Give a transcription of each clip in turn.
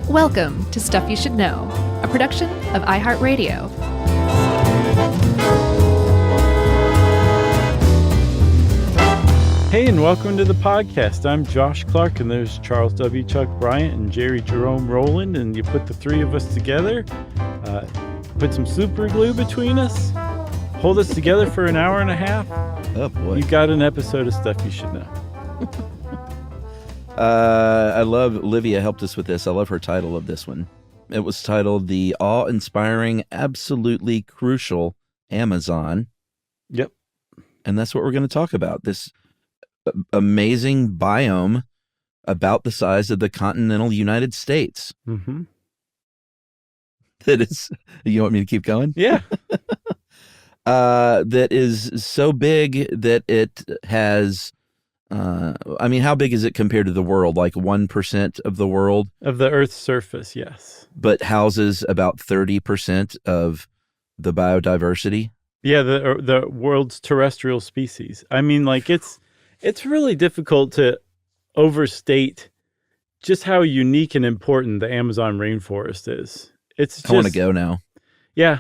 Welcome to Stuff You Should Know, a production of iHeartRadio. Hey, and welcome to the podcast. I'm Josh Clark, and there's Charles W. Chuck Bryant and Jerry Jerome Rowland, and you put the three of us together, put some super glue between us, hold us together for an hour and a half. Oh, boy. You got an episode of Stuff You Should Know. I love Olivia helped us with this. I love her title of this one. It was titled The Awe-Inspiring, Absolutely Crucial Amazon. Yep. And that's what we're going to talk about. This amazing biome about the size of the continental United States. Mm-hmm. That is, you want me to keep going? Yeah. That is so big that it has... how big is it compared to the world? Like 1% of the world? Of the Earth's surface, yes. But houses about 30% of the biodiversity? Yeah, the world's terrestrial species. I mean, like, it's really difficult to overstate just how unique and important the Amazon rainforest is. It's just, I want to go now. Yeah.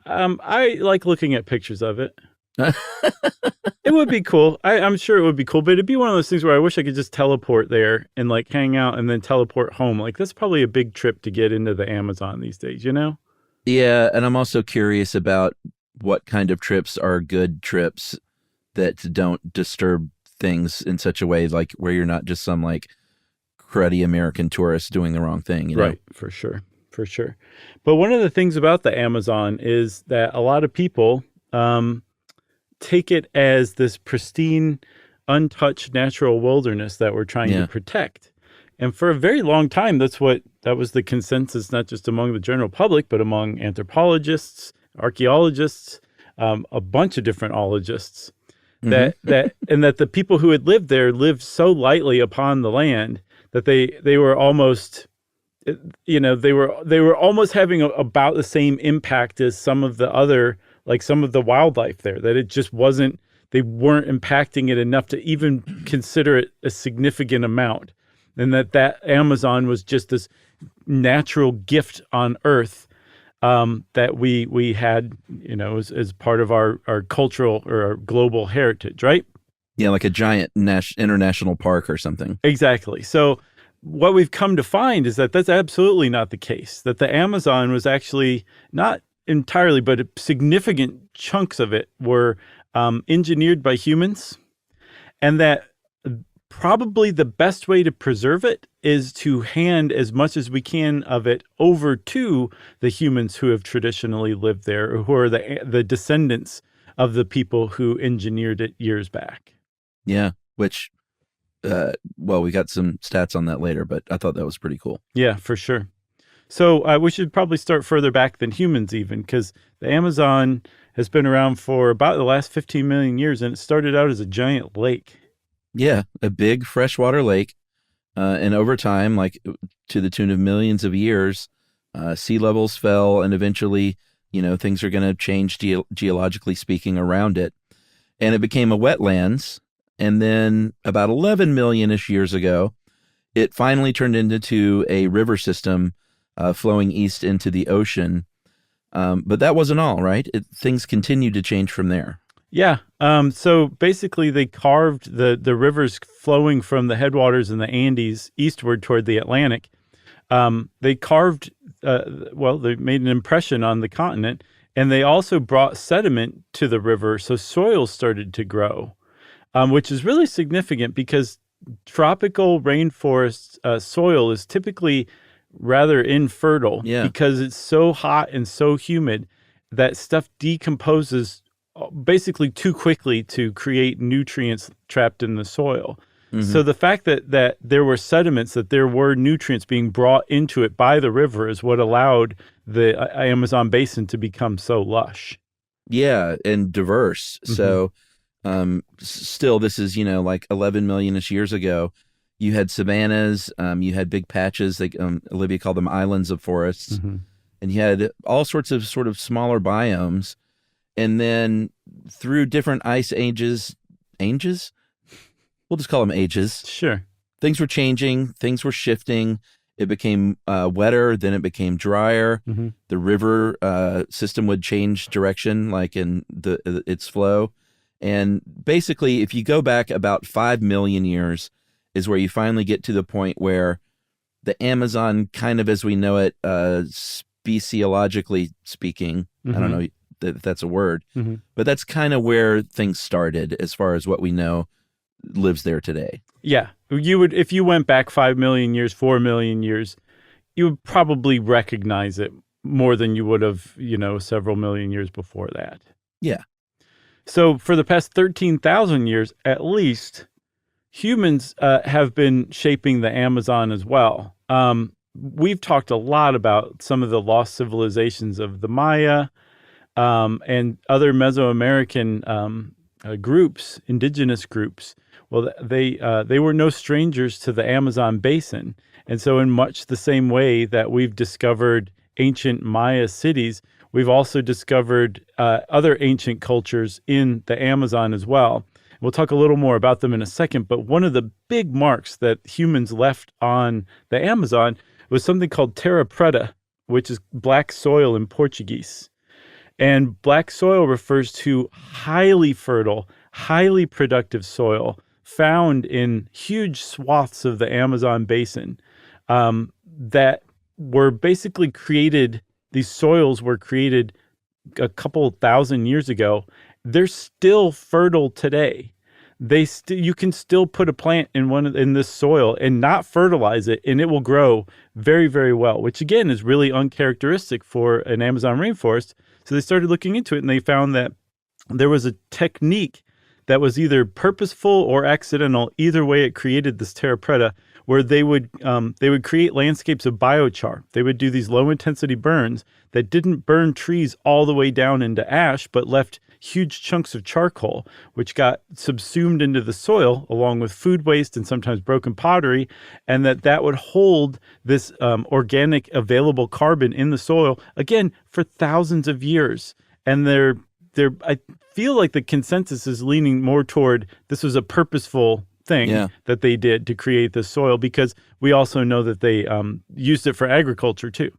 I like looking at pictures of it. It would be cool. I'm sure it would be cool, but it'd be one of those things where I wish I could just teleport there and like hang out and then teleport home. Like that's probably a big trip to get into the Amazon these days, you know? Yeah, and I'm also curious about what kind of trips are good trips that don't disturb things in such a way like where you're not just some like cruddy American tourist doing the wrong thing, you know? Right, for sure. For sure. But one of the things about the Amazon is that a lot of people take it as this pristine, untouched natural wilderness that we're trying to protect. And for a very long time, that was the consensus, not just among the general public, but among anthropologists, archaeologists, a bunch of different ologists, that the people who had lived there lived so lightly upon the land that they were almost, they were almost having about the same impact as some of the other, like some of the wildlife there, that it just they weren't impacting it enough to even consider it a significant amount. And that Amazon was just this natural gift on Earth that we had, as part of our cultural or our global heritage, right? Yeah, like a giant international park or something. Exactly. So what we've come to find is that that's absolutely not the case, that the Amazon was actually not entirely, but significant chunks of it were engineered by humans, and that probably the best way to preserve it is to hand as much as we can of it over to the humans who have traditionally lived there, or who are the descendants of the people who engineered it years back. Yeah, which, we got some stats on that later, but I thought that was pretty cool. Yeah, for sure. So we should probably start further back than humans even, because the Amazon has been around for about the last 15 million years, and it started out as a giant lake. Yeah, a big freshwater lake. And over time, like to the tune of millions of years, sea levels fell, and eventually, things are going to change geologically speaking around it. And it became a wetlands. And then about 11 million-ish years ago, it finally turned into a river system flowing east into the ocean. But that wasn't all, right? Things continued to change from there. Yeah. So basically they carved the rivers flowing from the headwaters in the Andes eastward toward the Atlantic. They carved, they made an impression on the continent, and they also brought sediment to the river. So soil started to grow, which is really significant because tropical rainforest soil is typically rather infertile because it's so hot and so humid that stuff decomposes basically too quickly to create nutrients trapped in the soil. So the fact that there were sediments, that there were nutrients being brought into it by the river is what allowed the Amazon basin to become so lush. Yeah, and diverse. So still, this is, like 11 million-ish years ago. You had savannas, you had big patches, like Olivia called them islands of forests, and you had all sorts of sort of smaller biomes. And then through different ice ages, we'll just call them ages. Sure. Things were changing, things were shifting. it became wetter, then it became drier. Mm-hmm. The river system would change direction, like in its flow. And basically, if you go back about 5 million years is where you finally get to the point where the Amazon, kind of as we know it, speciologically speaking, I don't know if that's a word, but that's kind of where things started as far as what we know lives there today. Yeah. You would, if you went back 5 million years, 4 million years, you would probably recognize it more than you would have, several million years before that. Yeah. So for the past 13,000 years, at least, humans have been shaping the Amazon as well. We've talked a lot about some of the lost civilizations of the Maya and other Mesoamerican groups, indigenous groups. Well, they were no strangers to the Amazon basin. And so in much the same way that we've discovered ancient Maya cities, we've also discovered other ancient cultures in the Amazon as well. We'll talk a little more about them in a second, but one of the big marks that humans left on the Amazon was something called Terra preta, which is black soil in Portuguese. And black soil refers to highly fertile, highly productive soil found in huge swaths of the Amazon basin that were basically created. These soils were created a couple thousand years ago. They're still fertile today. You can still put a plant in this soil and not fertilize it, and it will grow very, very well, which again is really uncharacteristic for an Amazon rainforest. So they started looking into it, and they found that there was a technique that was either purposeful or accidental. Either way, it created this terra preta, where they would create landscapes of biochar. They would do these low-intensity burns that didn't burn trees all the way down into ash, but left huge chunks of charcoal, which got subsumed into the soil along with food waste and sometimes broken pottery, and that would hold this organic available carbon in the soil, again, for thousands of years. And I feel like the consensus is leaning more toward this was a purposeful thing that they did to create the soil, because we also know that they used it for agriculture too.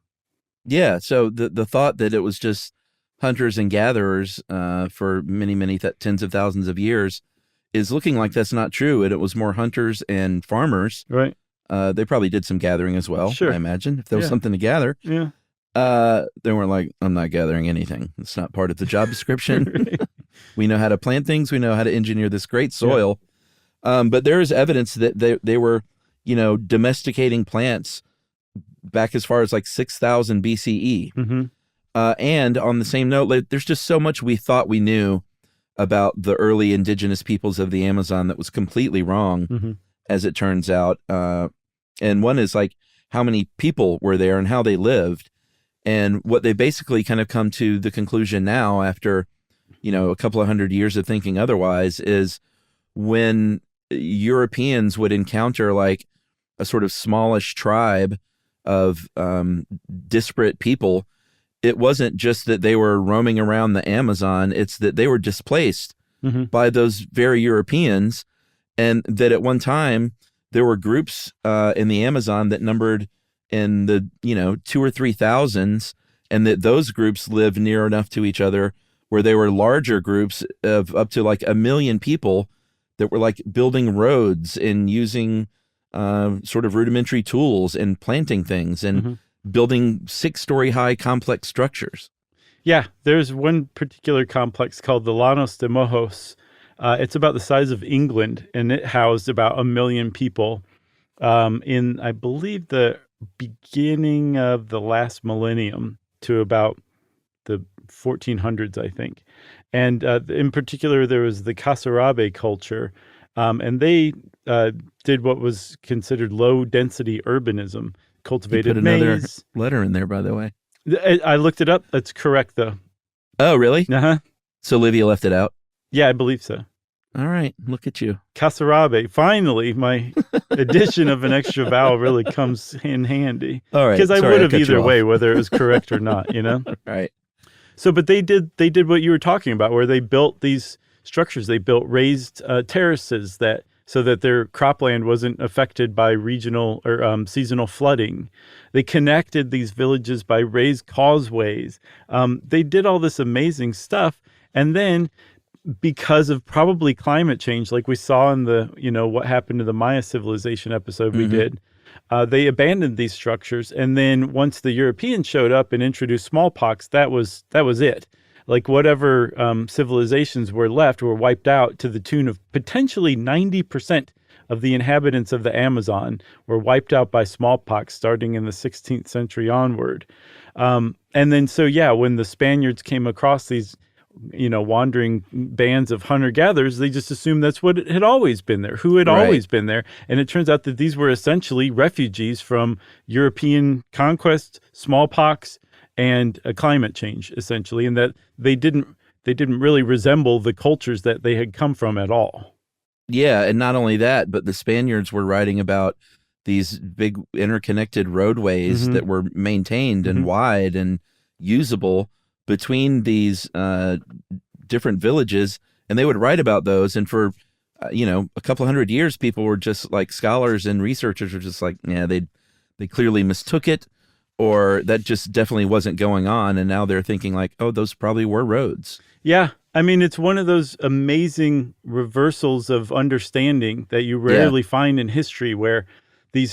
Yeah. So the thought that it was just hunters and gatherers for many, many tens of thousands of years is looking like that's not true. And it was more hunters and farmers. Right. They probably did some gathering as well, sure. I imagine, if there was something to gather. Yeah. They weren't like, I'm not gathering anything. It's not part of the job description. Right. We know how to plant things. We know how to engineer this great soil. Yeah. But there is evidence that they were, domesticating plants back as far as like 6,000 BCE. Mm-hmm. And on the same note, there's just so much we thought we knew about the early indigenous peoples of the Amazon that was completely wrong, as it turns out. And one is like how many people were there and how they lived. And what they basically kind of come to the conclusion now after, a couple of hundred years of thinking otherwise is when Europeans would encounter like a sort of smallish tribe of disparate people, it wasn't just that they were roaming around the Amazon, it's that they were displaced by those very Europeans, and that at one time there were groups in the Amazon that numbered in the 2,000 or 3,000s, and that those groups lived near enough to each other where they were larger groups of up to like 1 million people that were like building roads and using sort of rudimentary tools and planting things and building 6-story high complex structures. Yeah, there's one particular complex called the Llanos de Mojos. It's about the size of England, and it housed about 1 million people in, I believe, the beginning of the last millennium to about the 1400s, I think. And in particular, there was the Kasarabe culture, and they did what was considered low-density urbanism, cultivated you put another maize. Letter in there, by the way. I looked it up. That's correct, though. Oh, really? Uh-huh. So Livia left it out? Yeah, I believe so. All right. Look at you. Kasarabe. Finally, my addition of an extra vowel really comes in handy. All right. Because I would have either way, whether it was correct or not, Right. So, but they did what you were talking about, where they built these structures. They built raised terraces that so that their cropland wasn't affected by regional or seasonal flooding. They connected these villages by raised causeways. They did all this amazing stuff. And then because of probably climate change, like we saw in the, what happened to the Maya civilization episode we did, they abandoned these structures. And then once the Europeans showed up and introduced smallpox, that was it. Like whatever civilizations were left were wiped out, to the tune of potentially 90% of the inhabitants of the Amazon were wiped out by smallpox starting in the 16th century onward. And then, when the Spaniards came across these, wandering bands of hunter-gatherers, they just assumed that's what had always been there, who had always been there. And it turns out that these were essentially refugees from European conquest, smallpox, and climate change, essentially, and that they didn't really resemble the cultures that they had come from at all. Yeah, and not only that, but the Spaniards were writing about these big interconnected roadways that were maintained and wide and usable between these different villages, and they would write about those. And for a couple hundred years, people were just like, scholars and researchers were just like, yeah, they clearly mistook it, or that just definitely wasn't going on. And now they're thinking like, oh, those probably were roads. Yeah. I mean, it's one of those amazing reversals of understanding that you rarely find in history, where these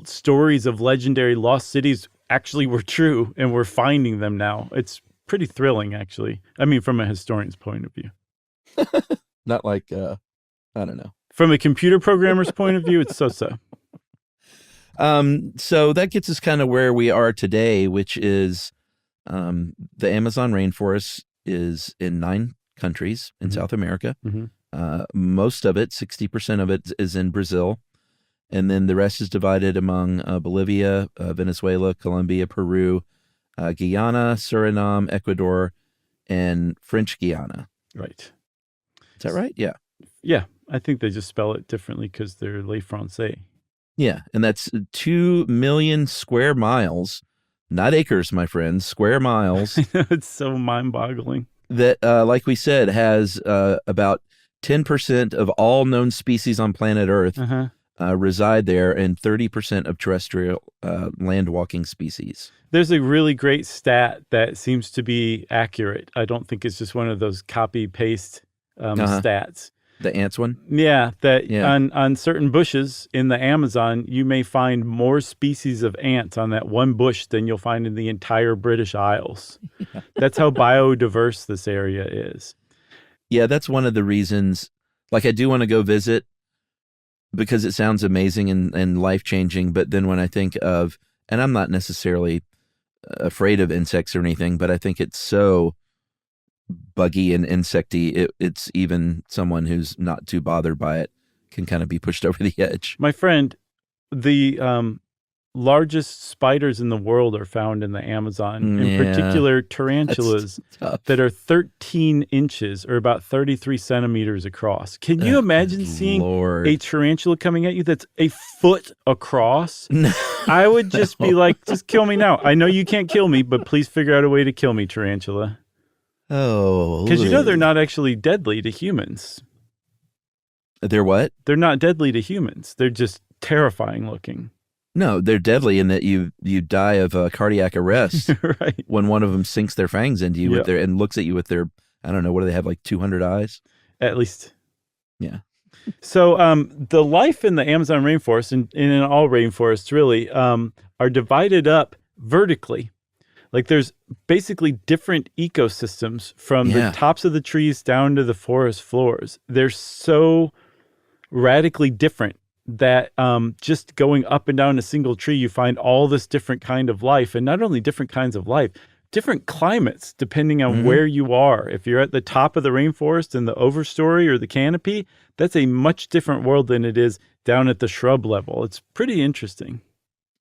stories of legendary lost cities actually were true, and we're finding them now. It's pretty thrilling, actually. I mean, from a historian's point of view. Not like, I don't know. From a computer programmer's point of view, it's so-so. So that gets us kind of where we are today, which is the Amazon rainforest is in 9 countries in South America. Most of it, 60% of it, is in Brazil. And then the rest is divided among Bolivia, Venezuela, Colombia, Peru, Guyana, Suriname, Ecuador, and French Guiana. Right. Is that right? Yeah. Yeah. I think they just spell it differently because they're Le Francais. Yeah. And that's 2 million square miles, not acres, my friends, square miles. It's so mind-boggling. That, like we said, has about 10% of all known species on planet Earth reside there, and 30% of terrestrial land-walking species. There's a really great stat that seems to be accurate. I don't think it's just one of those copy-paste stats. The ants one? Yeah, on certain bushes in the Amazon, you may find more species of ants on that one bush than you'll find in the entire British Isles. Yeah. That's how biodiverse this area is. Yeah, that's one of the reasons. Like, I do want to go visit because it sounds amazing and life-changing, but then when I think of, and I'm not necessarily afraid of insects or anything, but I think it's so buggy and insecty, it's even someone who's not too bothered by it can kind of be pushed over the edge. My friend, the largest spiders in the world are found in the Amazon, in particular tarantulas that are 13 inches or about 33 centimeters across. Can you imagine seeing a tarantula coming at you that's a foot across? I would just be like, just kill me now. I know you can't kill me, but please figure out a way to kill me, tarantula. Oh. Because they're not actually deadly to humans. They're what? They're not deadly to humans. They're just terrifying looking. No, they're deadly in that you die of cardiac arrest right. when one of them sinks their fangs into you and looks at you with their, I don't know, what do they have, like 200 eyes? At least. Yeah. So the life in the Amazon rainforest, and in all rainforests really, are divided up vertically. Like there's basically different ecosystems from the tops of the trees down to the forest floors. They're so radically different that just going up and down a single tree, you find all this different kind of life. And not only different kinds of life, different climates, depending on where you are. If you're at the top of the rainforest in the overstory or the canopy, that's a much different world than it is down at the shrub level. It's pretty interesting.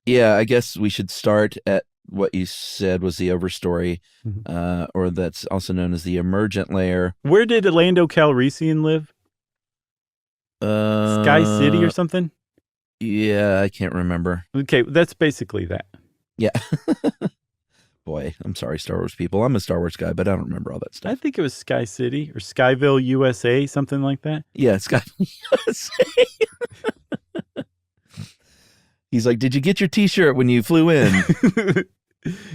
Yeah, I guess we should start at what you said was the overstory, or that's also known as the emergent layer. Where did Orlando Calrissian live? Sky City or something? Yeah, I can't remember. Okay, that's basically that. Yeah. boy, I'm sorry, Star Wars people. I'm a Star Wars guy, but I don't remember all that stuff. I think it was Sky City or Skyville, USA, something like that. Yeah, Scott. He's like, did you get your T-shirt when you flew in?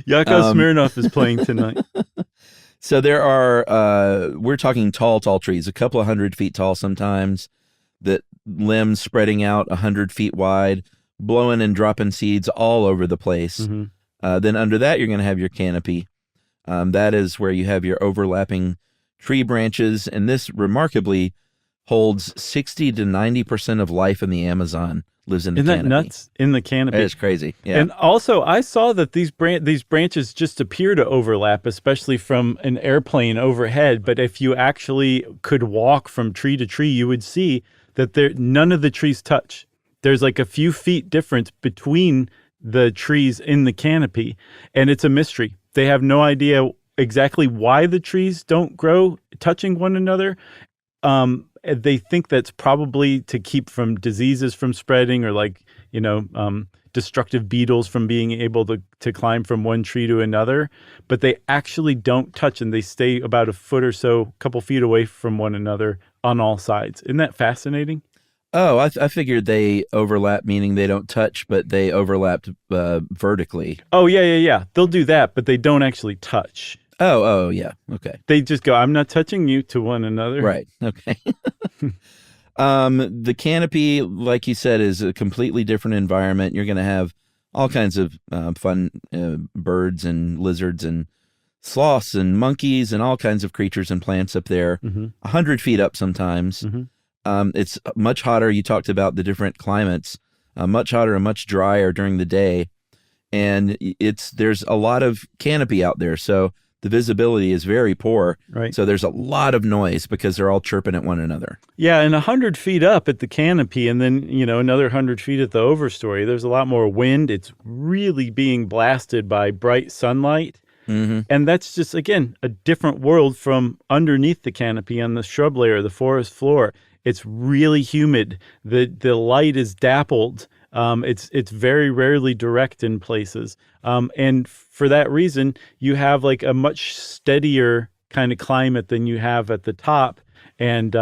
Yakov Smirnoff is playing tonight. So there are, we're talking tall trees, a couple of 100 feet tall sometimes, that limbs spreading out 100 feet wide, blowing and dropping seeds all over the place. Then under that, you're going to have your canopy. That is where you have your overlapping tree branches. And this remarkably holds 60 to 90% of life in the Amazon lives in the canopy. Isn't that nuts? In the canopy. It's crazy. Yeah. And also, I saw that these branches just appear to overlap, especially from an airplane overhead. But if you actually could walk from tree to tree, you would see that none of the trees touch. There's like a few feet difference between the trees in the canopy, and it's a mystery. They have no idea exactly why the trees don't grow touching one another. They think that's probably to keep from diseases from spreading, or like, destructive beetles from being able to climb from one tree to another. But they actually don't touch, and they stay about a foot or so, a couple feet away from one another on all sides. Isn't that fascinating? Oh, I figured they overlap, meaning they don't touch, but they overlapped vertically. Oh, yeah. They'll do that, but they don't actually touch. Oh, yeah. Okay. They just go, I'm not touching you, to one another. Right. Okay. The canopy, like you said, is a completely different environment. You're going to have all kinds of fun birds and lizards and sloths and monkeys and all kinds of creatures and plants up there, 100 feet up sometimes. It's much hotter. You talked about the different climates, much hotter and much drier during the day. And there's a lot of canopy out there. So the visibility is very poor. Right. So there's a lot of noise because they're all chirping at one another. Yeah, and 100 feet up at the canopy, and then, another 100 feet at the overstory, there's a lot more wind. It's really being blasted by bright sunlight. And that's just, again, a different world from underneath the canopy on the shrub layer, the forest floor. It's really humid. The light is dappled. It's very rarely direct in places. And for that reason, you have like a much steadier kind of climate than you have at the top. And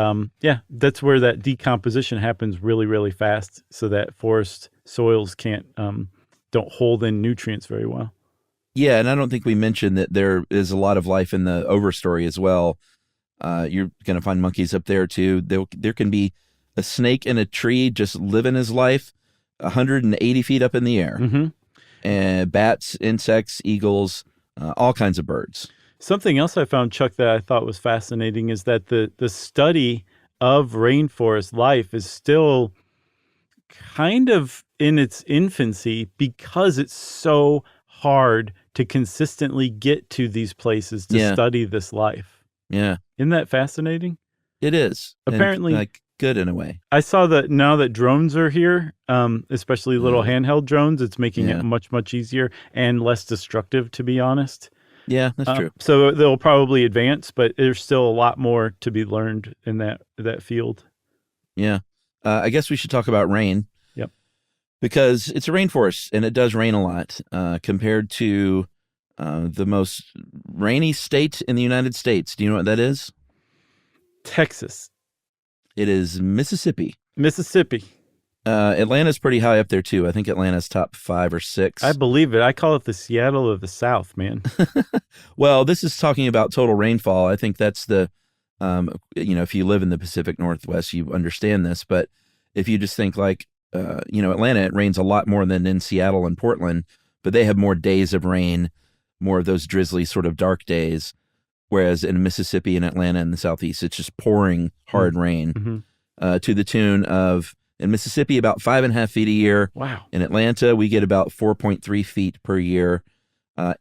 that's where that decomposition happens really, really fast, so that forest soils don't hold in nutrients very well. Yeah, and I don't think we mentioned that there is a lot of life in the overstory as well. You're going to find monkeys up there too. There can be a snake in a tree just living his life 180 feet up in the air. And bats, insects, eagles, all kinds of birds. Something else I found, Chuck, that I thought was fascinating is that the study of rainforest life is still kind of in its infancy, because it's so hard to consistently get to these places to study this life. Yeah. Isn't that fascinating? It is. Apparently, and, good in a way. I saw that now that drones are here, especially little handheld drones, it's making it much, much easier and less destructive, to be honest. Yeah, that's true. So they'll probably advance, but there's still a lot more to be learned in that field. Yeah. I guess we should talk about rain. Yep. Because it's a rainforest, and it does rain a lot compared to the most rainy state in the United States. Do you know what that is? Texas. It is Mississippi. Atlanta's pretty high up there, too. I think Atlanta's top 5 or 6. I believe it. I call it the Seattle of the South, man. Well, this is talking about total rainfall. I think that's the, if you live in the Pacific Northwest, you understand this. But if you just think like, Atlanta, it rains a lot more than in Seattle and Portland, but they have more days of rain, more of those drizzly sort of dark days. Whereas in Mississippi and Atlanta in the Southeast, it's just pouring hard rain to the tune of, in Mississippi, about 5.5 feet a year. Wow. In Atlanta, we get about 4.3 feet per year.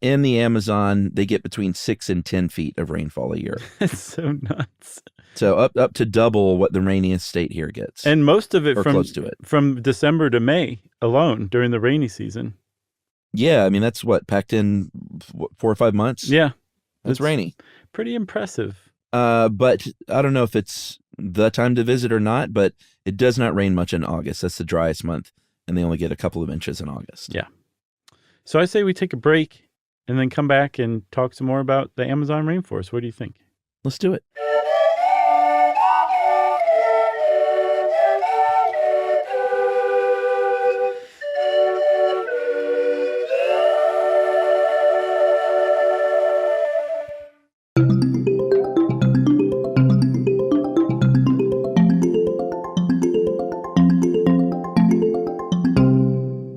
In the Amazon, they get between 6 and 10 feet of rainfall a year. That's so nuts. So up to double what the rainiest state here gets. And most of it close to it. From December to May alone during the rainy season. Yeah, I mean, that's packed in 4 or 5 months? Yeah. It's rainy. Pretty impressive. But I don't know if it's the time to visit or not, but it does not rain much in August. That's the driest month, and they only get a couple of inches in August. Yeah. So I say we take a break, and then come back and talk some more about the Amazon rainforest. What do you think? Let's do it.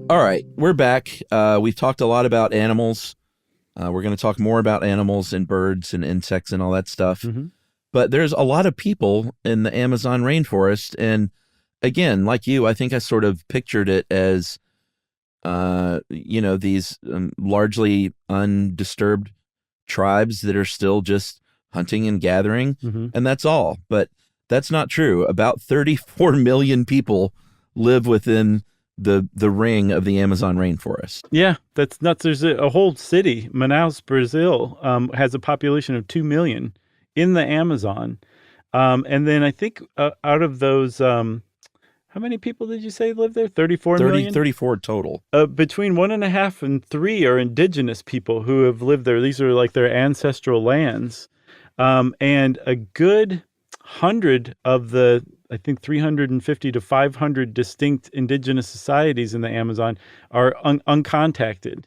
All right, we're back. We've talked a lot about animals. We're going to talk more about animals and birds and insects and all that stuff. Mm-hmm. But there's a lot of people in the Amazon rainforest. And again, like you, I think I sort of pictured it as, these largely undisturbed tribes that are still just hunting and gathering. Mm-hmm. And that's all. But that's not true. About 34 million people live within the ring of the Amazon rainforest. Yeah, that's nuts. There's a whole city, Manaus, Brazil, has a population of 2 million in the Amazon. And then I think out of those, how many people did you say live there? 34 million? 34 total. Between 1.5 and 3 are indigenous people who have lived there. These are like their ancestral lands. And a good 100 of the, I think 350 to 500 distinct indigenous societies in the Amazon are uncontacted,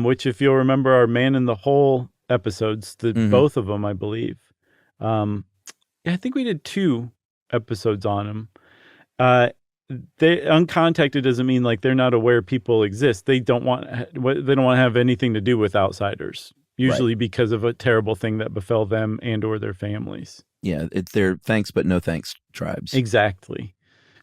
which, if you'll remember our Man in the Hole episodes, both of them, I believe. I think we did 2 episodes on them. They uncontacted doesn't mean like they're not aware people exist. They don't want to have anything to do with outsiders, usually because of a terrible thing that befell them and or their families. Yeah, they're thanks but no thanks tribes. Exactly.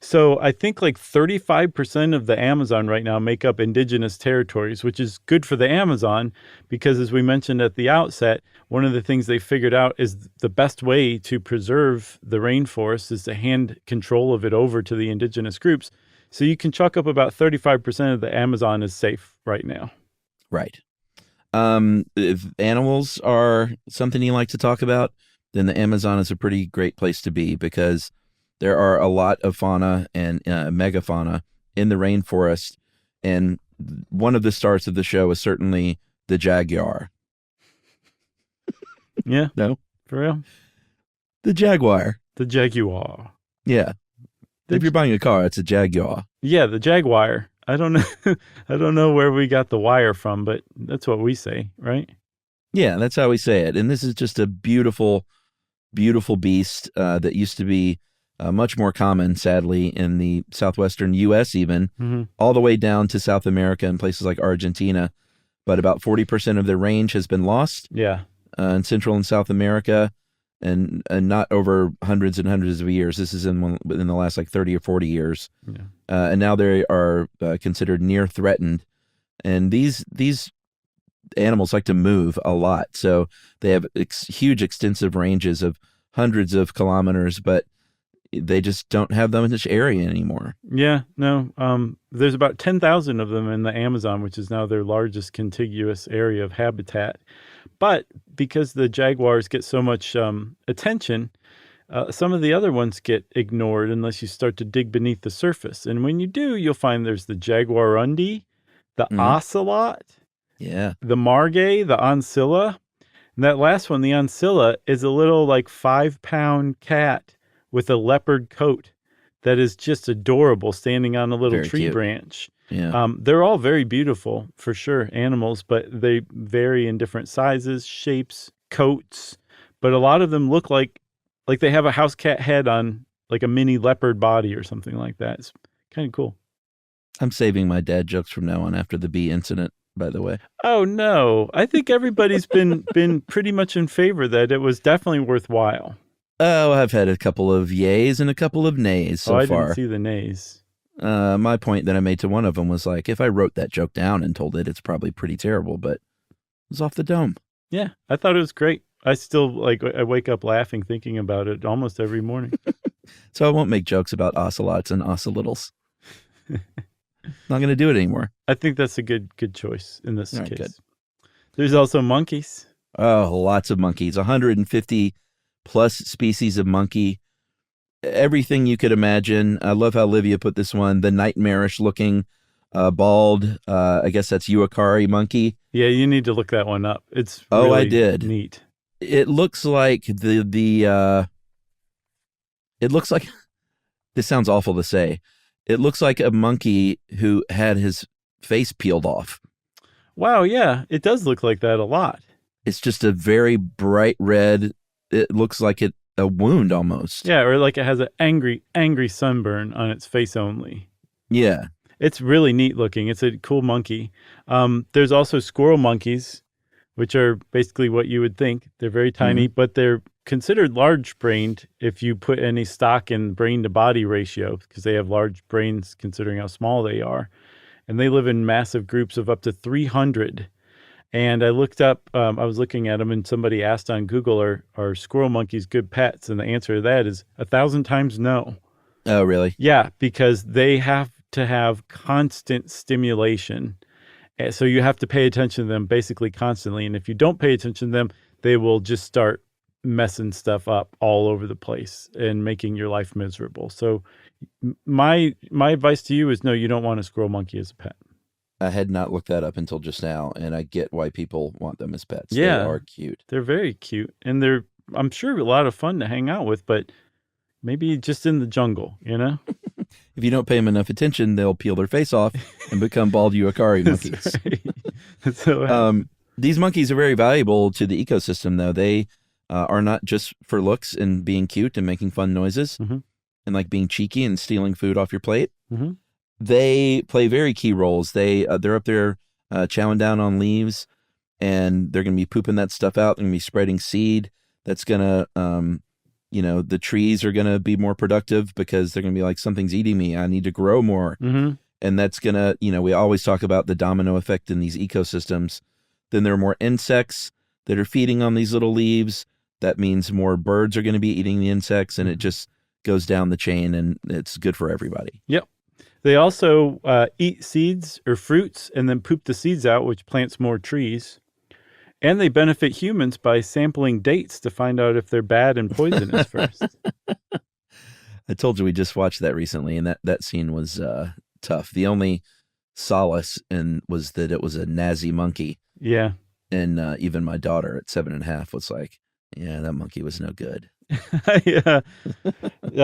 So I think like 35% of the Amazon right now make up indigenous territories, which is good for the Amazon because, as we mentioned at the outset, one of the things they figured out is the best way to preserve the rainforest is to hand control of it over to the indigenous groups. So you can chalk up about 35% of the Amazon is safe right now. Right. If animals are something you like to talk about, then the Amazon is a pretty great place to be because there are a lot of fauna and megafauna in the rainforest. And one of the stars of the show is certainly the jaguar. Yeah. No? For real? The jaguar. The jaguar. Yeah. If you're buying a car, it's a jaguar. Yeah, the jaguar. I don't know. I don't know where we got the wire from, but that's what we say, right? Yeah, that's how we say it. And this is just a beautiful, beautiful beast that used to be much more common, sadly, in the southwestern U.S. even, all the way down to South America and places like Argentina. But about 40% of their range has been lost. Yeah. In Central and South America, and not over hundreds and hundreds of years. This is in the last like 30 or 40 years. Yeah. And now they are considered near threatened. And these animals like to move a lot. So they have huge extensive ranges of hundreds of kilometers, but they just don't have that much area anymore. Yeah, no. There's about 10,000 of them in the Amazon, which is now their largest contiguous area of habitat. But because the jaguars get so much attention, some of the other ones get ignored unless you start to dig beneath the surface. And when you do, you'll find there's the jaguarundi, the ocelot, the margay, the ancilla. And that last one, the ancilla, is a little like 5-pound cat with a leopard coat that is just adorable, standing on a little tree branch. Yeah. They're all very beautiful, for sure, animals, but they vary in different sizes, shapes, coats. But a lot of them look like they have a house cat head on like a mini leopard body or something like that. It's kind of cool. I'm saving my dad jokes from now on after the bee incident, by the way. Oh, no. I think everybody's been pretty much in favor that it was definitely worthwhile. Oh, I've had a couple of yays and a couple of nays so far. I didn't see the nays. My point that I made to one of them was like, if I wrote that joke down and told it, it's probably pretty terrible, but it was off the dome. Yeah, I thought it was great. I still, I wake up laughing thinking about it almost every morning. So I won't make jokes about ocelots and ocelotals. Not going to do it anymore. I think that's a good choice in this case. Good. There's also monkeys. Oh, lots of monkeys. 150 plus species of monkey. Everything you could imagine. I love how Livia put this one. The nightmarish looking bald, I guess that's Uakari monkey. Yeah, you need to look that one up. It's Oh, I really did. neat. It looks like it looks like, this sounds awful to say, it looks like a monkey who had his face peeled off. Wow, yeah, it does look like that a lot. It's just a very bright red. It looks like a wound almost. Yeah, or like it has an angry sunburn on its face only. Yeah. It's really neat looking. It's a cool monkey. There's also squirrel monkeys, which are basically what you would think. They're very tiny, but they're considered large-brained if you put any stock in brain-to-body ratio, because they have large brains considering how small they are. And they live in massive groups of up to 300. And I looked up, I was looking at them, and somebody asked on Google, are squirrel monkeys good pets? And the answer to that is 1,000 times no. Oh, really? Yeah, because they have to have constant stimulation. So you have to pay attention to them basically constantly. And if you don't pay attention to them, they will just start messing stuff up all over the place and making your life miserable. So my advice to you is no, you don't want a squirrel monkey as a pet. I had not looked that up until just now, and I get why people want them as pets. Yeah. They are cute. They're very cute. And they're, I'm sure, a lot of fun to hang out with, but maybe just in the jungle, you know? If you don't pay them enough attention, they'll peel their face off and become bald Uakari monkeys. That's so These monkeys are very valuable to the ecosystem, though. They are not just for looks and being cute and making fun noises and like being cheeky and stealing food off your plate. They play very key roles. They're up there chowing down on leaves, and they're going to be pooping that stuff out. They're going to be spreading seed. That's going to, the trees are going to be more productive because they're going to be like, something's eating me. I need to grow more. And that's going to, we always talk about the domino effect in these ecosystems. Then there are more insects that are feeding on these little leaves. That means more birds are going to be eating the insects, and it just goes down the chain, and it's good for everybody. Yep. They also eat seeds or fruits and then poop the seeds out, which plants more trees. And they benefit humans by sampling dates to find out if they're bad and poisonous first. I told you we just watched that recently, and that scene was tough. The only solace was that it was a Nazi monkey. Yeah. And even my daughter at 7.5 was like, yeah, that monkey was no good. Yeah.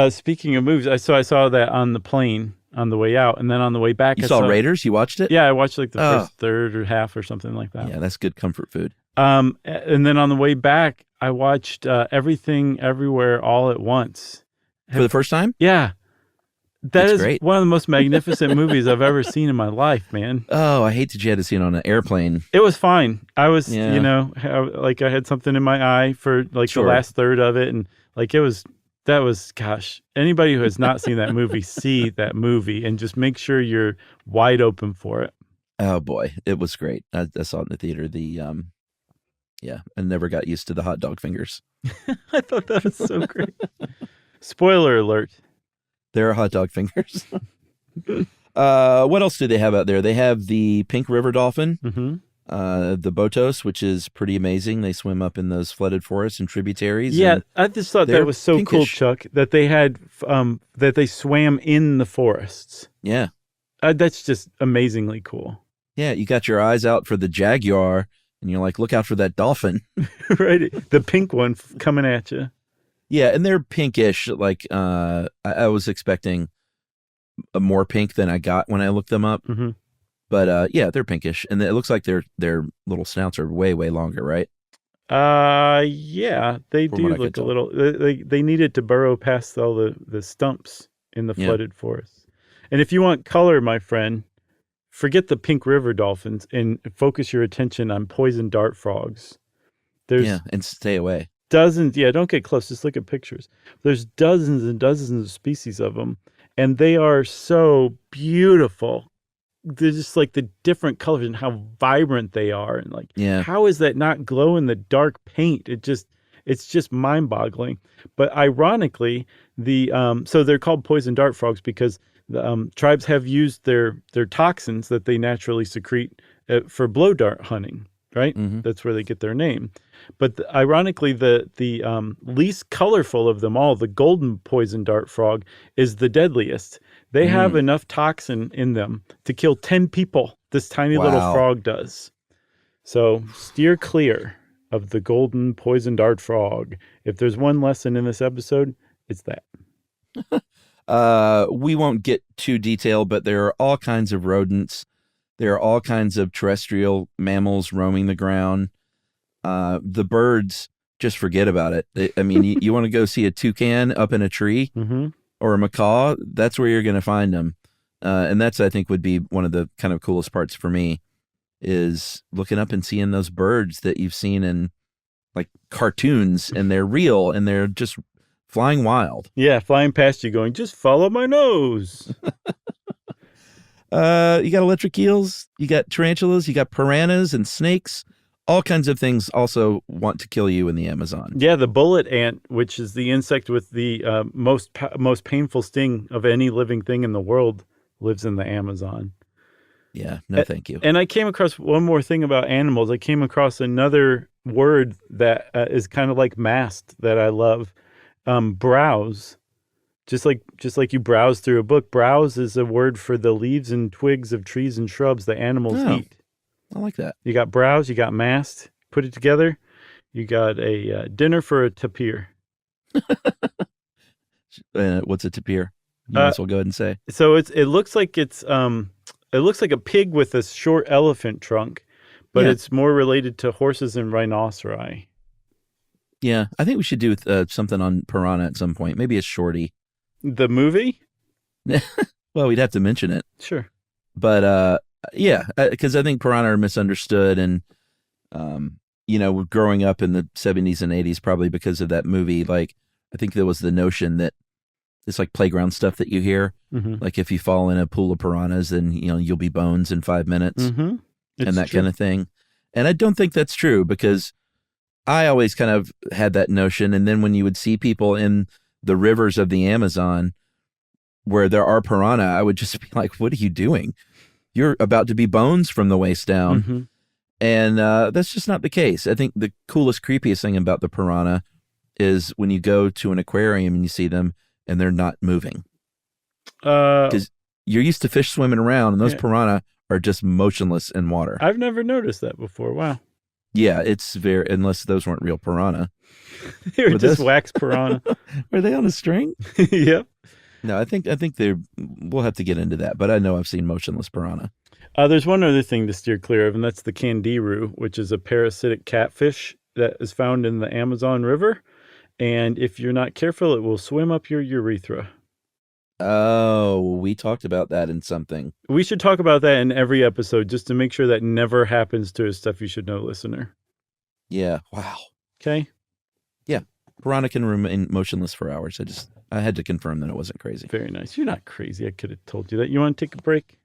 Speaking of movies, I saw that on the plane on the way out, and then on the way back, I saw Raiders. You watched it? Yeah, I watched like the first third or half or something like that. Yeah, that's good comfort food. And then on the way back, I watched Everything Everywhere All at Once. For the first time? Yeah. That's is great. One of the most magnificent movies I've ever seen in my life, man. Oh, I hate that you had to see it on an airplane. It was fine. I was, I had something in my eye for like the last third of it. And like gosh, anybody who has not seen that movie, see that movie and just make sure you're wide open for it. Oh boy, it was great. I saw it in the theater. I never got used to the hot dog fingers. I thought that was so great. Spoiler alert. There are hot dog fingers. What else do they have out there? They have the pink river dolphin, the botos, which is pretty amazing. They swim up in those flooded forests and tributaries. Yeah, I just thought that was so pinkish. cool, Chuck, that they had that they swam in the forests. Yeah. That's just amazingly cool. Yeah, you got your eyes out for the jaguar, and you're like, look out for that dolphin. Right, the pink one coming at you. Yeah, and they're pinkish. Like I was expecting a more pink than I got when I looked them up. But they're pinkish, and it looks like their little snouts are way, way longer, right? Yeah, they do look a little. They needed to burrow past all the stumps in the flooded forest. And if you want color, my friend, forget the pink river dolphins and focus your attention on poison dart frogs. And stay away. Dozens, don't get close, just look at pictures. There's dozens and dozens of species of them, and they are so beautiful. They're just like the different colors and how vibrant they are, and like how is that not glow in the dark paint? It's just mind-boggling. But ironically, so they're called poison dart frogs because the tribes have used their toxins that they naturally secrete for blow dart hunting. Right? That's where they get their name. But ironically, the least colorful of them all, the golden poison dart frog, is the deadliest. They have enough toxin in them to kill 10 people. This tiny little frog does. So steer clear of the golden poison dart frog. If there's one lesson in this episode, it's that. We won't get too detailed, but there are all kinds of rodents. There are all kinds of terrestrial mammals roaming the ground. The birds, just forget about it. I mean, you want to go see a toucan up in a tree or a macaw, that's where you're going to find them. And that's, I think, would be one of the kind of coolest parts for me, is looking up and seeing those birds that you've seen in like cartoons, and they're real and they're just flying wild. Yeah, flying past you going, just follow my nose. You got electric eels, you got tarantulas, you got piranhas and snakes. All kinds of things also want to kill you in the Amazon. Yeah, the bullet ant, which is the insect with the most painful sting of any living thing in the world, lives in the Amazon. Yeah, no thank you. And I came across one more thing about animals. I came across another word that is kind of like mast that I love. Browse. Just like you browse through a book, browse is a word for the leaves and twigs of trees and shrubs that animals eat. I like that. You got browse, you got mast. Put it together, you got a dinner for a tapir. What's a tapir? You might as well go ahead and say. So it looks like it looks like a pig with a short elephant trunk, but it's more related to horses and rhinoceri. Yeah, I think we should do something on piranha at some point. Maybe a shorty. The movie? Well, we'd have to mention it. Sure. But yeah, because I think piranha are misunderstood, and growing up in the 70s and 80s, probably because of that movie, like I think there was the notion that it's like playground stuff that you hear. Like if you fall in a pool of piranhas, then you'll be bones in 5 minutes, and that kind of thing. And I don't think that's true, because I always kind of had that notion. And then when you would see people in the rivers of the Amazon where there are piranha, I would just be like, what are you doing? You're about to be bones from the waist down. And that's just not the case. I think the coolest, creepiest thing about the piranha is when you go to an aquarium and you see them and they're not moving. Because you're used to fish swimming around, and those piranha are just motionless in water. I've never noticed that before. Wow. Yeah, it's very, unless those weren't real piranha. They were just wax piranha. Were they on a string? Yep. No, I think we'll have to get into that, but I know I've seen motionless piranha. There's one other thing to steer clear of, and that's the candiru, which is a parasitic catfish that is found in the Amazon River. And if you're not careful, it will swim up your urethra. Oh, we talked about that in something. We should talk about that in every episode, just to make sure that never happens to a Stuff You Should Know listener. Yeah. Wow. Okay. Yeah. Piranha can remain motionless for hours. I had to confirm that it wasn't crazy. Very nice. You're not crazy. I could have told you that. You want to take a break?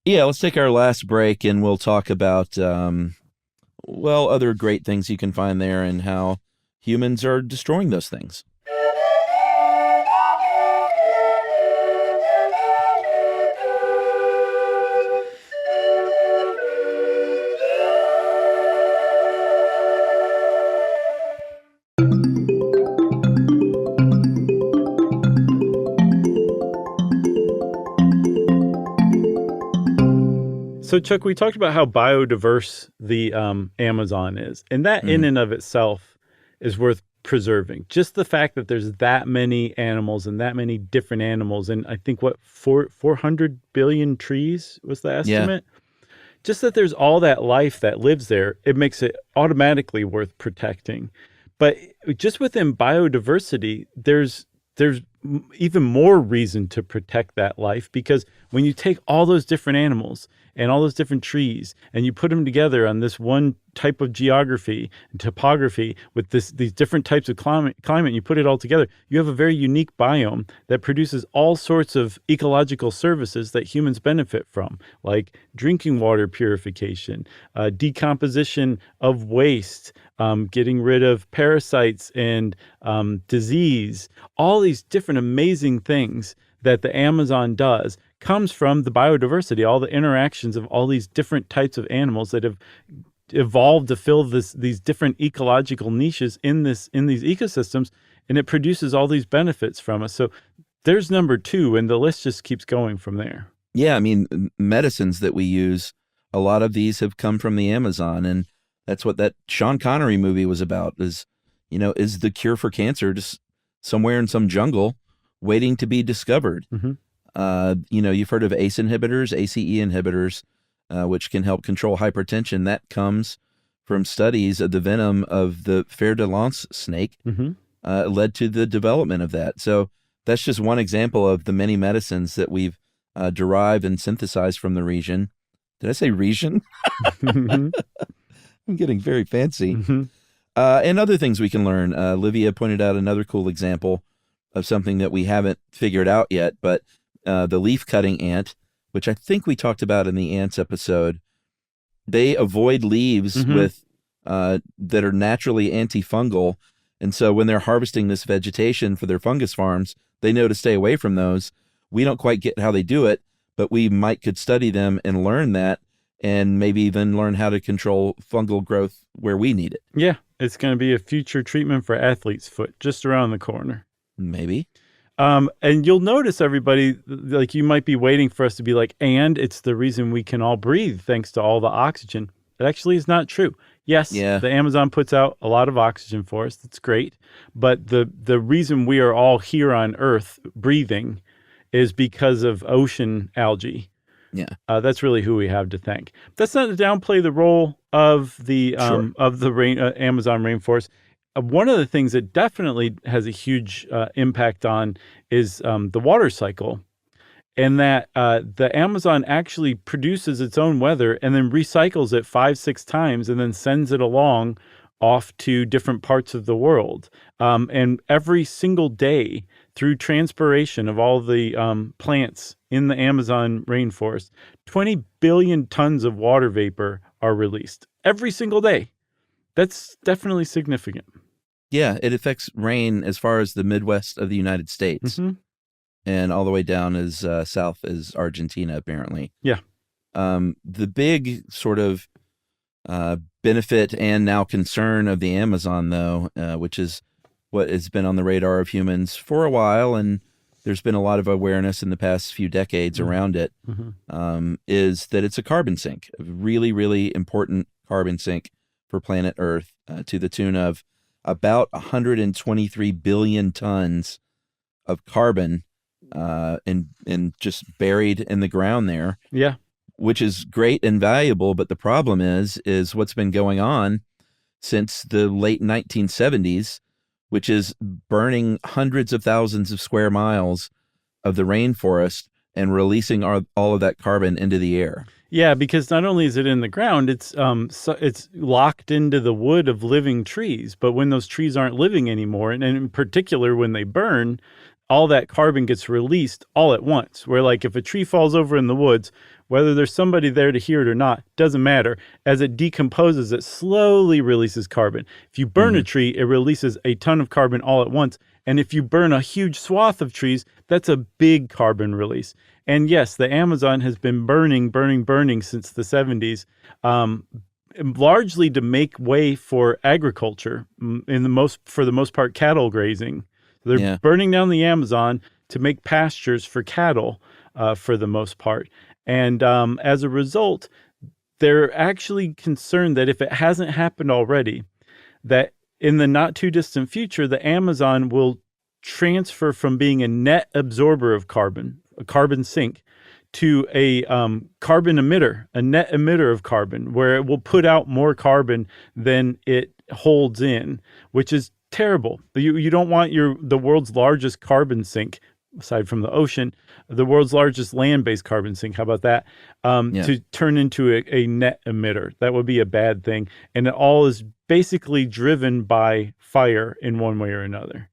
Yeah, let's take our last break, and we'll talk about, other great things you can find there and how humans are destroying those things. So, Chuck, we talked about how biodiverse the Amazon is, and that in and of itself is worth preserving. Just the fact that there's that many animals and that many different animals, and I think 400 billion trees was the estimate? Yeah. Just that there's all that life that lives there, it makes it automatically worth protecting. But just within biodiversity, there's even more reason to protect that life, because when you take all those different animals and all those different trees and you put them together on this one type of geography and topography with these different types of climate, and you put it all together, you have a very unique biome that produces all sorts of ecological services that humans benefit from, like drinking water purification, decomposition of waste, getting rid of parasites and disease. All these different amazing things that the Amazon does comes from the biodiversity, all the interactions of all these different types of animals that have evolved to fill these different ecological niches in these ecosystems, and it produces all these benefits from us. So there's number 2, and the list just keeps going from there. Yeah, I mean, medicines that we use, a lot of these have come from the Amazon, and That's what that Sean Connery movie was about, is the cure for cancer just somewhere in some jungle waiting to be discovered. You've heard of ACE inhibitors, which can help control hypertension. That comes from studies of the venom of the fer-de-lance snake, led to the development of that. So that's just one example of the many medicines that we've derived and synthesized from the region. Did I say region? I'm getting very fancy. And other things we can learn. Livia pointed out another cool example of something that we haven't figured out yet, but the leaf-cutting ant, which I think we talked about in the ants episode, they avoid leaves with that are naturally antifungal. And so when they're harvesting this vegetation for their fungus farms, they know to stay away from those. We don't quite get how they do it, but we could study them and learn that, and maybe even learn how to control fungal growth where we need it. Yeah, it's going to be a future treatment for athlete's foot just around the corner. Maybe. And you'll notice, everybody, like, you might be waiting for us to be like, and it's the reason we can all breathe thanks to all the oxygen. It actually is not true. Yes, the Amazon puts out a lot of oxygen for us. That's great. But the reason we are all here on Earth breathing is because of ocean algae. Yeah, that's really who we have to thank. That's not to downplay the role of the Amazon rainforest. One of the things that definitely has a huge impact on is the water cycle, and that the Amazon actually produces its own weather and then recycles it 5-6 times and then sends it along off to different parts of the world. And every single day, through transpiration of all the plants in the Amazon rainforest, 20 billion tons of water vapor are released every single day. That's definitely significant. Yeah, it affects rain as far as the Midwest of the United States, and all the way down as south as Argentina, apparently. Yeah. The big sort of benefit and now concern of the Amazon, though, which is what has been on the radar of humans for a while, and there's been a lot of awareness in the past few decades around it, is that it's a carbon sink, a really, really important carbon sink for planet Earth, to the tune of about 123 billion tons of carbon and just buried in the ground there. Yeah. Which is great and valuable, but the problem is what's been going on since the late 1970s, which is burning hundreds of thousands of square miles of the rainforest and releasing all of that carbon into the air. Yeah, because not only is it in the ground, it's locked into the wood of living trees. But when those trees aren't living anymore, and in particular when they burn, all that carbon gets released all at once. Where, like, if a tree falls over in the woods, whether there's somebody there to hear it or not, doesn't matter. As it decomposes, it slowly releases carbon. If you burn a tree, it releases a ton of carbon all at once. And if you burn a huge swath of trees, that's a big carbon release. And yes, the Amazon has been burning since the 70s, largely to make way for agriculture, for the most part, cattle grazing. They're burning down the Amazon to make pastures for cattle, for the most part. And as a result, they're actually concerned that if it hasn't happened already, that in the not too distant future, the Amazon will transfer from being a net absorber of carbon, a carbon sink, to a carbon emitter, a net emitter of carbon, where it will put out more carbon than it holds in, which is terrible. You don't want the world's largest carbon sink, aside from the ocean, the world's largest land-based carbon sink, how about that, to turn into a net emitter. That would be a bad thing. And it all is basically driven by fire in one way or another.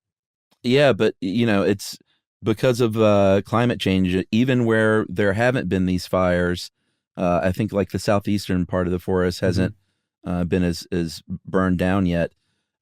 Yeah, but, it's because of climate change, even where there haven't been these fires. I think like the southeastern part of the forest hasn't been as burned down yet.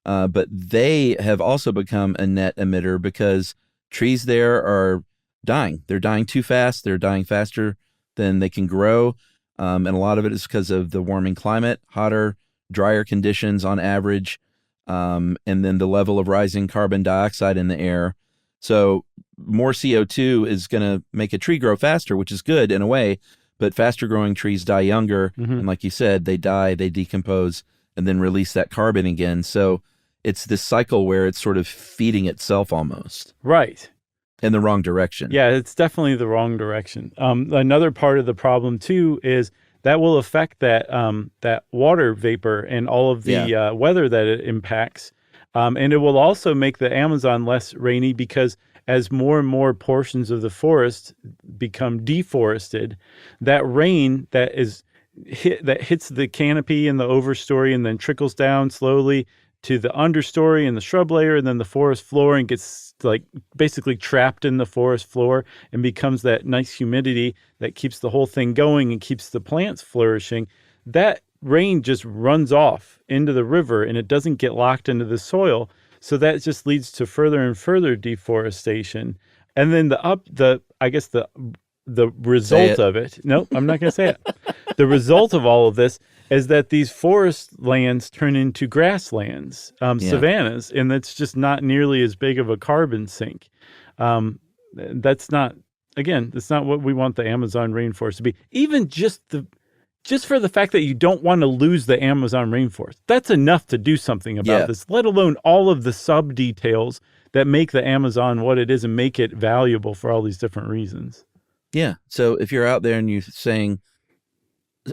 But they have also become a net emitter because trees there are dying. They're dying too fast. They're dying faster than they can grow. And a lot of it is because of the warming climate, hotter, drier conditions on average, and then the level of rising carbon dioxide in the air. So more CO2 is going to make a tree grow faster, which is good in a way, but faster growing trees die younger. And like you said, they die, they decompose, and then release that carbon again. So it's this cycle where it's sort of feeding itself almost. Right. In the wrong direction. Yeah, it's definitely the wrong direction. Another part of the problem too is that will affect that water vapor and all of the weather that it impacts, and it will also make the Amazon less rainy because as more and more portions of the forest become deforested, that rain that hits the canopy and the overstory and then trickles down slowly to the understory and the shrub layer and then the forest floor and gets like basically trapped in the forest floor and becomes that nice humidity that keeps the whole thing going and keeps the plants flourishing. That rain just runs off into the river and it doesn't get locked into the soil. So that just leads to further and further deforestation. And then the result of it, no, I'm not going to say it. The result of all of this is that these forest lands turn into grasslands, savannas, and that's just not nearly as big of a carbon sink. That's not what we want the Amazon rainforest to be. Even just for the fact that you don't want to lose the Amazon rainforest, that's enough to do something about this, let alone all of the sub details that make the Amazon what it is and make it valuable for all these different reasons. Yeah. So if you're out there and you're saying,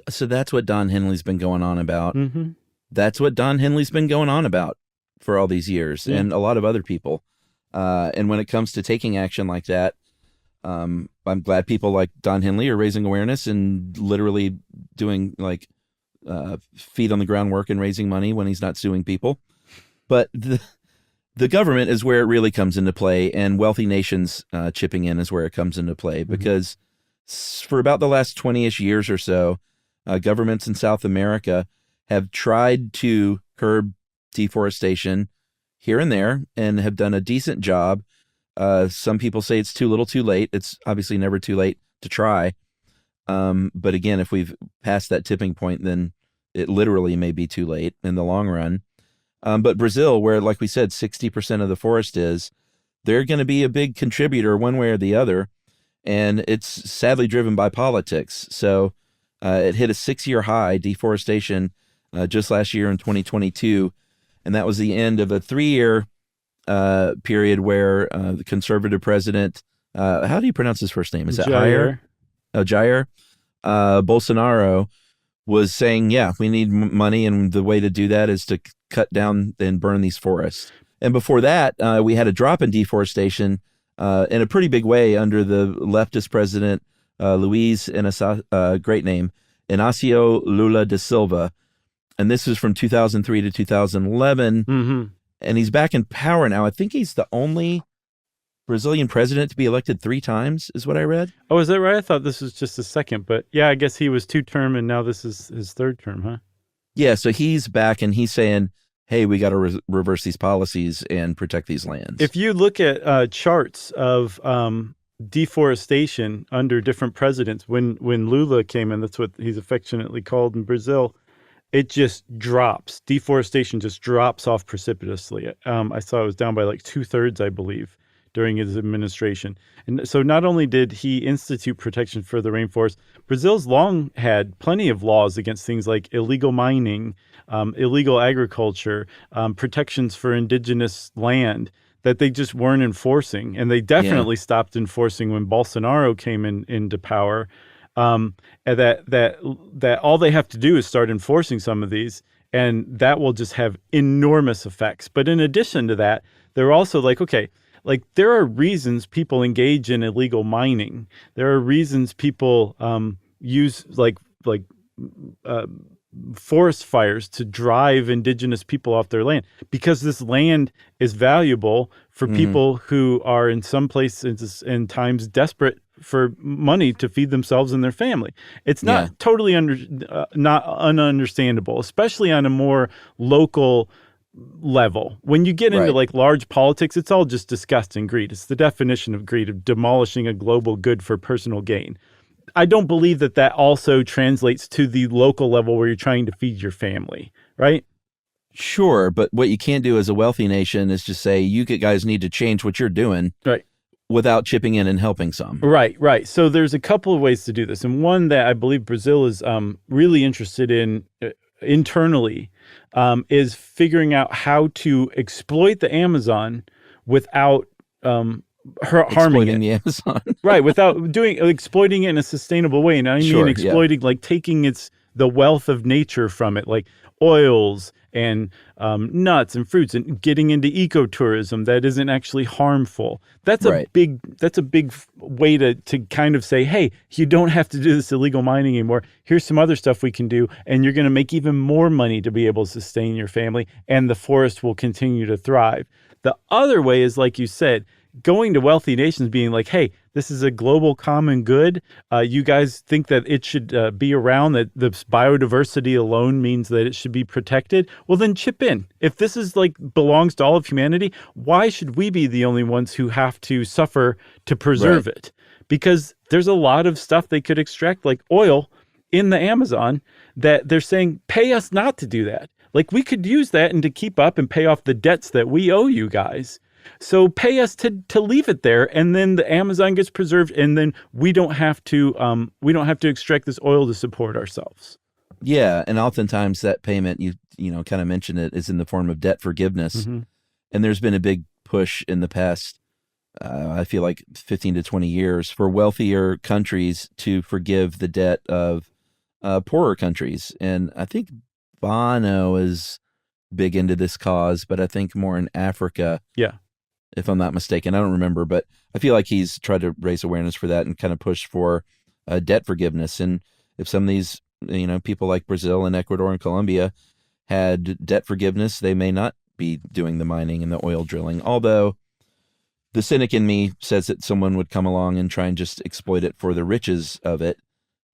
so that's what Don Henley's been going on about. Mm-hmm. That's what Don Henley's been going on about for all these years, and a lot of other people. And when it comes to taking action like that, I'm glad people like Don Henley are raising awareness and literally doing like feet on the ground work and raising money when he's not suing people. But the government is where it really comes into play, and wealthy nations chipping in is where it comes into play, because for about the last 20-ish years or so, governments in South America have tried to curb deforestation here and there and have done a decent job. Some people say it's too little, too late. It's obviously never too late to try. But again, if we've passed that tipping point, then it literally may be too late in the long run. But Brazil, where, like we said, 60% of the forest is, they're going to be a big contributor one way or the other. And it's sadly driven by politics. So it hit a 6-year high, deforestation, just last year in 2022. And that was the end of a 3-year period where the conservative president, how do you pronounce his first name? Is that Jair? Oh, Jair Bolsonaro was saying, we need money. And the way to do that is to cut down and burn these forests. And before that, we had a drop in deforestation in a pretty big way under the leftist president, great name, Inácio Lula da Silva. And this is from 2003 to 2011. Mm-hmm. And he's back in power now. I think he's the only Brazilian president to be elected 3 times, is what I read. Oh, is that right? I thought this was just his second. But yeah, I guess he was 2-term and now this is his 3rd term, huh? Yeah, so he's back and he's saying, hey, we got to reverse these policies and protect these lands. If you look at charts of deforestation under different presidents, when Lula came in, that's what he's affectionately called in Brazil, it just drops. Deforestation just drops off precipitously. I saw it was down by like 2/3, I believe, during his administration. And so not only did he institute protection for the rainforest, Brazil's long had plenty of laws against things like illegal mining, illegal agriculture, protections for indigenous land that they just weren't enforcing. And they definitely stopped enforcing when Bolsonaro came into power. And that all they have to do is start enforcing some of these, and that will just have enormous effects. But in addition to that, they're also like, okay, like there are reasons people engage in illegal mining. There are reasons people use forest fires to drive indigenous people off their land, because this land is valuable for people who are in some places and times desperate for money to feed themselves and their family. It's not totally not ununderstandable, especially on a more local level. When you get into like large politics, it's all just disgust and greed. It's the definition of greed, of demolishing a global good for personal gain. I don't believe that also translates to the local level where you're trying to feed your family, right? Sure, but what you can't do as a wealthy nation is just say, you guys need to change what you're doing. Right. Without chipping in and helping some. Right. So there's a couple of ways to do this. And one that I believe Brazil is really interested in internally is figuring out how to exploit the Amazon without harming Exploiting it. the Amazon. Right, without exploiting it in a sustainable way. And I mean Sure, exploiting, like taking the wealth of nature from it, like oils and nuts and fruits, and getting into ecotourism that isn't actually harmful. That's Right. a big way to kind of say, hey, you don't have to do this illegal mining anymore. Here's some other stuff we can do, and you're going to make even more money to be able to sustain your family, and the forest will continue to thrive. The other way is, like you said, going to wealthy nations being like, hey, this is a global common good. You guys think that it should be around, that the biodiversity alone means that it should be protected. Well, then chip in. If this is like belongs to all of humanity, why should we be the only ones who have to suffer to preserve it? Because there's a lot of stuff they could extract, like oil in the Amazon, that they're saying, pay us not to do that. Like, we could use that and to keep up and pay off the debts that we owe you guys. So pay us to leave it there, and then the Amazon gets preserved, and then we don't have to extract this oil to support ourselves. Yeah, and oftentimes that payment, you kind of mentioned it, is in the form of debt forgiveness. Mm-hmm. And there's been a big push in the past, I feel like 15 to 20 years, for wealthier countries to forgive the debt of poorer countries. And I think Bono is big into this cause, but I think more in Africa. Yeah. If I'm not mistaken. I don't remember, but I feel like he's tried to raise awareness for that and kind of push for debt forgiveness. And if some of these, people like Brazil and Ecuador and Colombia had debt forgiveness, they may not be doing the mining and the oil drilling. Although the cynic in me says that someone would come along and try and just exploit it for the riches of it,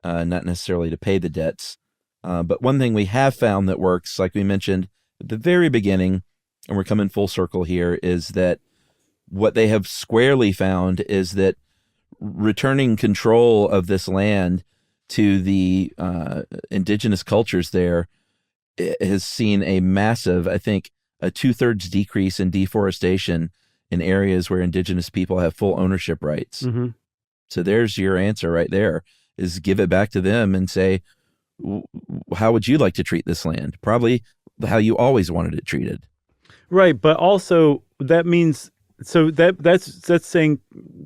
not necessarily to pay the debts. But one thing we have found that works, like we mentioned at the very beginning, and we're coming full circle here, is that what they have squarely found is that returning control of this land to the indigenous cultures there has seen a massive, I think, a 2/3 decrease in deforestation in areas where indigenous people have full ownership rights. Mm-hmm. So there's your answer right there, is give it back to them and say, how would you like to treat this land? Probably how you always wanted it treated. Right, but also that means, so that's saying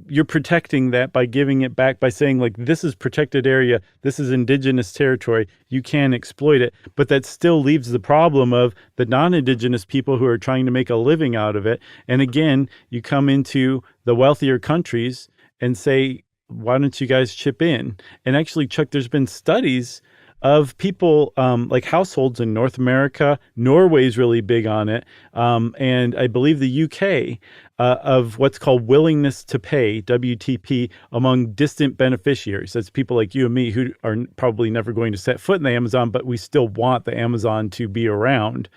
you're protecting that by giving it back, by saying, like, this is protected area, this is indigenous territory, you can exploit it. But that still leaves the problem of the non-indigenous people who are trying to make a living out of it. And again, you come into the wealthier countries and say, why don't you guys chip in? And actually, Chuck, there's been studies of people, like households in North America. Norway's really big on it. And I believe the UK, of what's called willingness to pay, WTP, among distant beneficiaries. That's people like you and me who are probably never going to set foot in the Amazon, but we still want the Amazon to be around.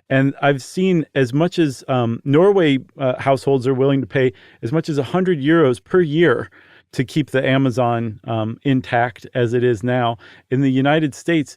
And I've seen as much as Norway households are willing to pay as much as 100 euros per year to keep the Amazon intact as it is now. In the United States,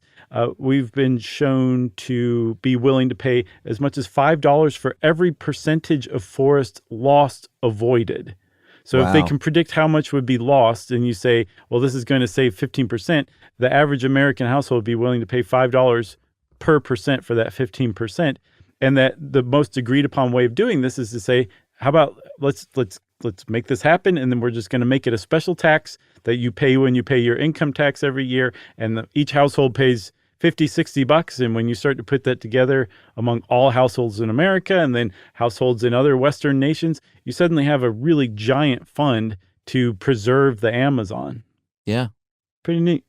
we've been shown to be willing to pay as much as $5 for every percentage of forest lost avoided. So if they can predict how much would be lost, and you say, well, this is going to save 15%, the average American household would be willing to pay $5 per percent for that 15%. And that the most agreed upon way of doing this is to say, how about let's make this happen, and then we're just going to make it a special tax that you pay when you pay your income tax every year, and each household pays $50-$60, and when you start to put that together among all households in America and then households in other Western nations, you suddenly have a really giant fund to preserve the Amazon. Yeah. Pretty neat.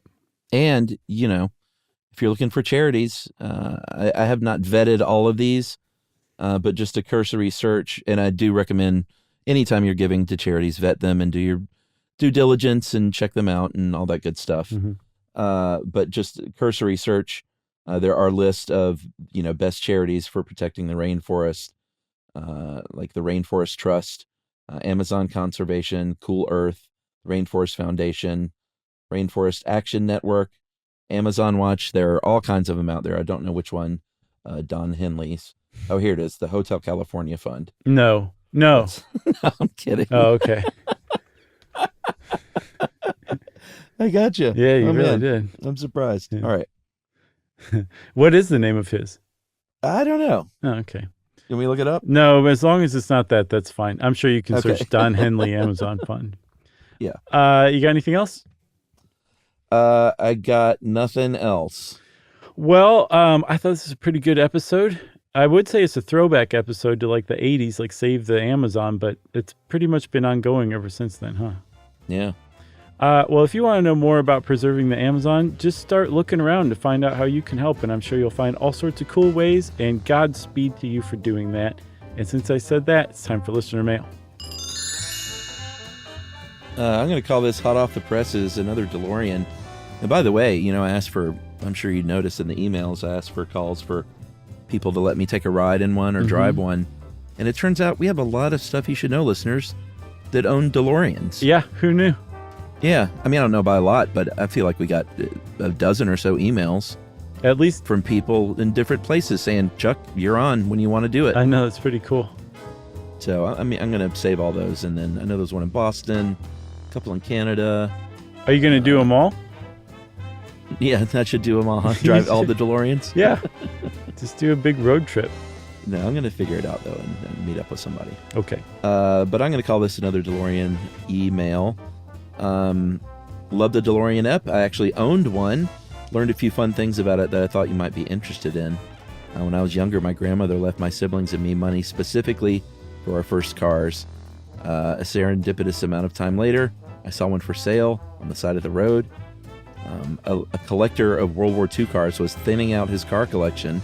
And, if you're looking for charities, I have not vetted all of these, but just a cursory search, and I do recommend anytime you're giving to charities, vet them and do your due diligence and check them out and all that good stuff. Mm-hmm. But just cursory search, there are lists of, best charities for protecting the rainforest, like the Rainforest Trust, Amazon Conservation, Cool Earth, Rainforest Foundation, Rainforest Action Network, Amazon Watch. There are all kinds of them out there. I don't know which one Don Henley's. Oh, here it is, the Hotel California Fund. No. No, I'm kidding. Oh, okay. I got you. Yeah, you really did. I'm surprised. Yeah. All right. What is the name of his? I don't know. Oh, okay. Can we look it up? No, as long as it's not that, that's fine. I'm sure you can Okay. search Don Henley Amazon Fund. Yeah. You got anything else? I got nothing else. Well, I thought this was a pretty good episode. I would say it's a throwback episode to like the 80s, like Save the Amazon, but it's pretty much been ongoing ever since then, huh? Yeah. Well, if you want to know more about preserving the Amazon, just start looking around to find out how you can help, and I'm sure you'll find all sorts of cool ways, and Godspeed to you for doing that. And since I said that, it's time for listener mail. I'm going to call this hot off the presses, another DeLorean. And by the way, I asked for, I'm sure you noticed in the emails, I asked for calls for people to let me take a ride in one or drive one. And it turns out we have a lot of stuff you should know, listeners, that own DeLoreans. Yeah, who knew? Yeah. I mean, I don't know by a lot, but I feel like we got a dozen or so emails At least, from people in different places saying, Chuck, you're on when you want to do it. I know, it's pretty cool. So, I mean, I'm going to save all those. And then I know there's one in Boston, a couple in Canada. Are you going to do them all? Yeah, that should do them all. Huh? Drive all the DeLoreans. Yeah. Just do a big road trip. No, I'm going to figure it out, though, and meet up with somebody. Okay. But I'm going to call this another DeLorean email. Love the DeLorean ep. I actually owned one. Learned a few fun things about it that I thought you might be interested in. When I was younger, my grandmother left my siblings and me money specifically for our first cars. A serendipitous amount of time later, I saw one for sale on the side of the road. A collector of World War II cars was thinning out his car collection,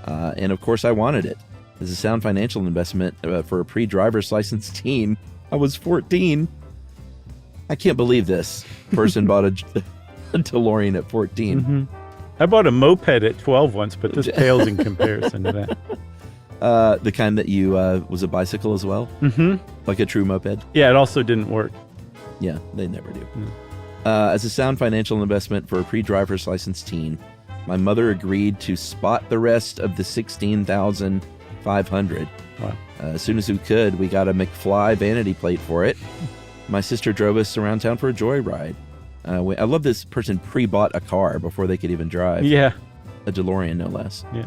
and of course I wanted it. As a sound financial investment for a pre-driver's license teen, I was 14. I can't believe this person bought a DeLorean at 14. Mm-hmm. I bought a moped at 12 once, but this pales in comparison to that. The kind that you was a bicycle as well? Mm-hmm. Like a true moped? Yeah, it also didn't work. Yeah, they never do. Mm. As a sound financial investment for a pre-driver's license teen, my mother agreed to spot the rest of the $16,500. Wow. As soon as we could, we got a McFly vanity plate for it. My sister drove us around town for a joyride. I love this person pre-bought a car before they could even drive. Yeah. A DeLorean, no less. Yeah.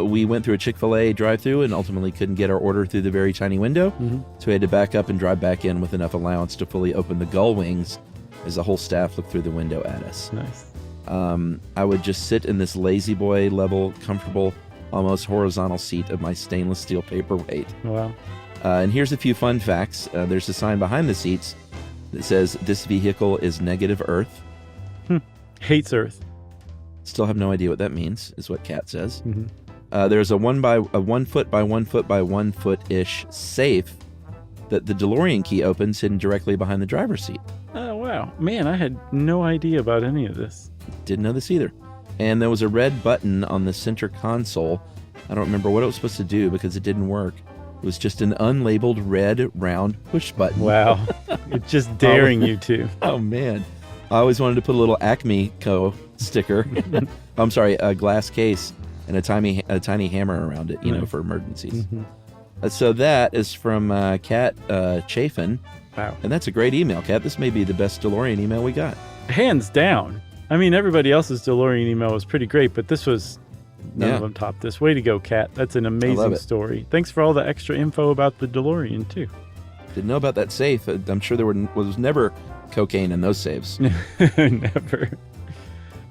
We went through a Chick-fil-A drive-thru and ultimately couldn't get our order through the very tiny window. Mm-hmm. So we had to back up and drive back in with enough allowance to fully open the gull wings as the whole staff looked through the window at us. Nice. I would just sit in this lazy boy level, comfortable, almost horizontal seat of my stainless steel paperweight. Wow. And here's a few fun facts. There's a sign behind the seats that says, "This vehicle is negative Earth." Hates Earth. Still have no idea what that means, is what Kat says. Mm-hmm. There's a 1 foot by 1 foot by 1 foot-ish safe that the DeLorean key opens hidden directly behind the driver's seat. Oh, wow. Man, I had no idea about any of this. Didn't know this either. And there was a red button on the center console. I don't remember what it was supposed to do because it didn't work. It was just an unlabeled red round push button. Wow. It's just daring you to. Oh, man. I always wanted to put a little Acme Co. sticker. I'm sorry, a glass case and a tiny hammer around it, for emergencies. Mm-hmm. So that is from Kat Chafin. Wow. And that's a great email, Kat. This may be the best DeLorean email we got. Hands down. I mean, everybody else's DeLorean email was pretty great, but this was... None of them topped this. Way to go, Kat. That's an amazing story. Thanks for all the extra info about the DeLorean, too. Didn't know about that safe. I'm sure there was never cocaine in those safes. Never.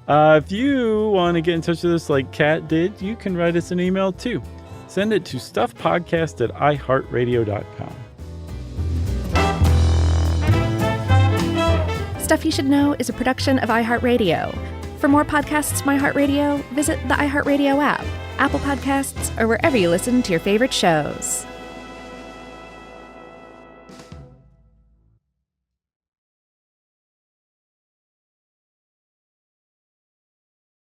If you want to get in touch with us like Kat did, you can write us an email, too. Send it to stuffpodcast@iheartradio.com. Stuff You Should Know is a production of iHeartRadio. For more podcasts from iHeartRadio, visit the iHeartRadio app, Apple Podcasts, or wherever you listen to your favorite shows.